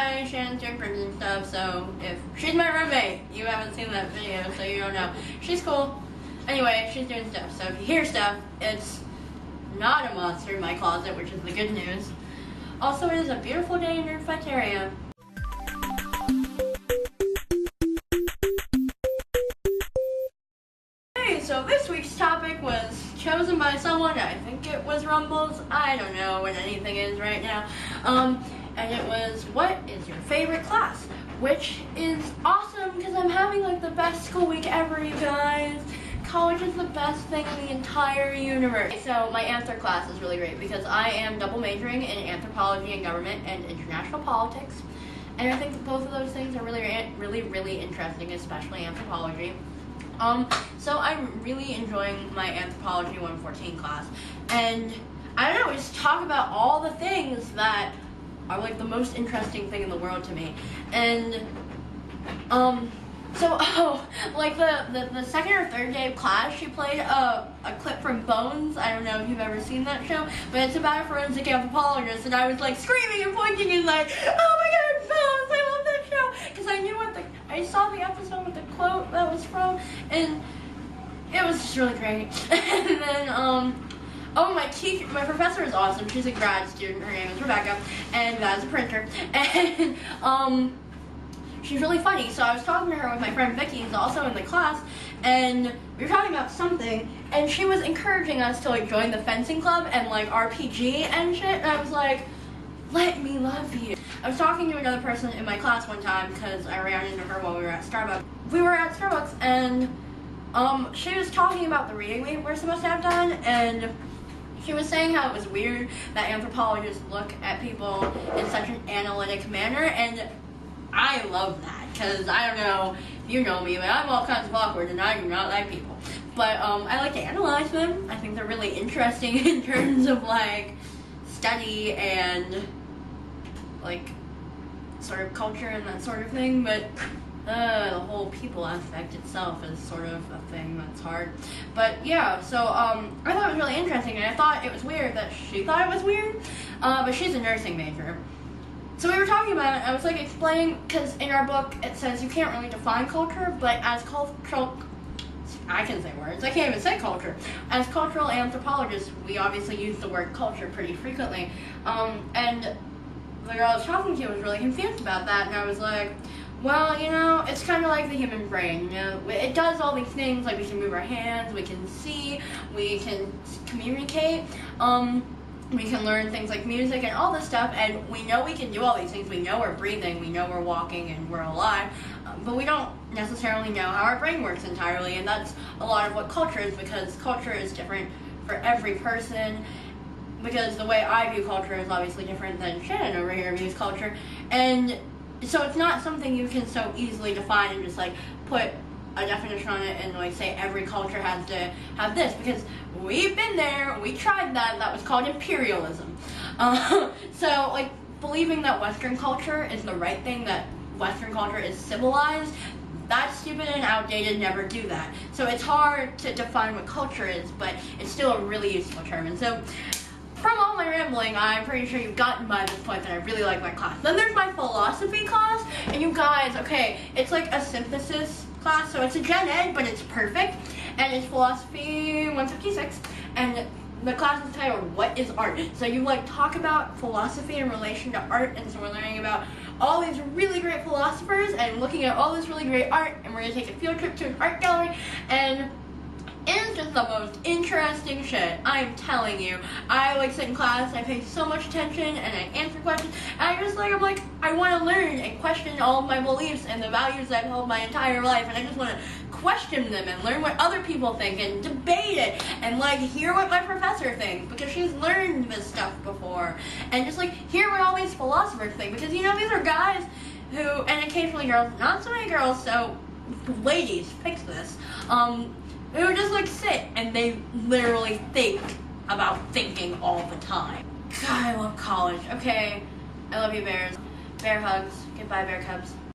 hi, Shannen's doing prints and stuff, so if she's my roommate, you haven't seen that video, so you don't know. She's cool. Anyway, she's doing stuff, so if you hear stuff, it's not a monster in my closet, which is the good news. Also, it is a beautiful day in Nerdfighteria. So this week's topic was chosen by someone, I think it was Rumbles, I don't know what anything is right now, and it was, what is your favorite class? Which is awesome, because I'm having like the best school week ever, you guys. College is the best thing in the entire universe. So my anthrop class is really great, because I am double majoring in anthropology and government and international politics, and I think that both of those things are really interesting, especially anthropology. So I'm really enjoying my Anthropology 114 class, and I don't know, we just talk about all the things that are like the most interesting thing in the world to me, and like the second or third day of class, she played a clip from Bones. I don't know if you've ever seen that show, but it's about a forensic anthropologist, and I was like screaming and pointing and like, oh my god, Bones, I love that show, because I knew I saw the episode with the quote that was from, and it was just really great. And then, oh, my professor is awesome. She's a grad student. Her name is Rebecca, and that's a printer. And, she's really funny. So I was talking to her with my friend Vicky, who's also in the class, and we were talking about something, and she was encouraging us to, like, join the fencing club and, like, RPG and shit, and I was like, let me love you. I was talking to another person in my class one time because I ran into her while we were at Starbucks. We were at Starbucks, and she was talking about the reading we were supposed to have done, and she was saying how it was weird that anthropologists look at people in such an analytic manner, and I love that, because I don't know if you know me, but I'm all kinds of awkward, and I do not like people. But I like to analyze them. I think they're really interesting in terms of, like, study and, like, sort of culture and that sort of thing, but the whole people aspect itself is sort of a thing that's hard. But yeah, so I thought it was really interesting, and I thought it was weird that she thought it was weird, but she's a nursing major. So we were talking about it, I was like explaining, because in our book it says you can't really define culture, but as cultural, I can say words, I can't even say culture. As cultural anthropologists, we obviously use the word culture pretty frequently, and the girl I was talking to was really confused about that, and I was like, well, you know, it's kind of like the human brain, you know, it does all these things, like we can move our hands, we can see, we can communicate, we can learn things like music and all this stuff, and we know we can do all these things. We know we're breathing, we know we're walking, and we're alive, but we don't necessarily know how our brain works entirely, and that's a lot of what culture is, because culture is different for every person, because the way I view culture is obviously different than Shannen over here views culture, and so it's not something you can so easily define and just like put a definition on it and like say every culture has to have this, because we've been there, we tried that, that was called imperialism. So like believing that Western culture is the right thing, that Western culture is civilized, that's stupid and outdated, never do that. So it's hard to define what culture is, but it's still a really useful term. And so from all my rambling, I'm pretty sure you've gotten by this point that I really like my class. Then there's my philosophy class, and you guys, okay, it's like a synthesis class, so it's a gen ed, but it's perfect, and it's philosophy 156, and the class is titled, What is Art? So you like talk about philosophy in relation to art, and so we're learning about all these really great philosophers, and looking at all this really great art, and we're gonna take a field trip to an art gallery, and it's just the most interesting shit, I'm telling you. I like sit in class, I pay so much attention, and I answer questions, and I'm like, I want to learn and question all of my beliefs and the values I've held my entire life, and I just want to question them and learn what other people think and debate it, and like hear what my professor thinks, because she's learned this stuff before, and just like hear what all these philosophers think, because you know, these are guys who, and occasionally girls, not so many girls, so ladies, fix this, they would just like sit and they literally think about thinking all the time. God, I love college. Okay, I love you bears. Bear hugs. Goodbye, bear cubs.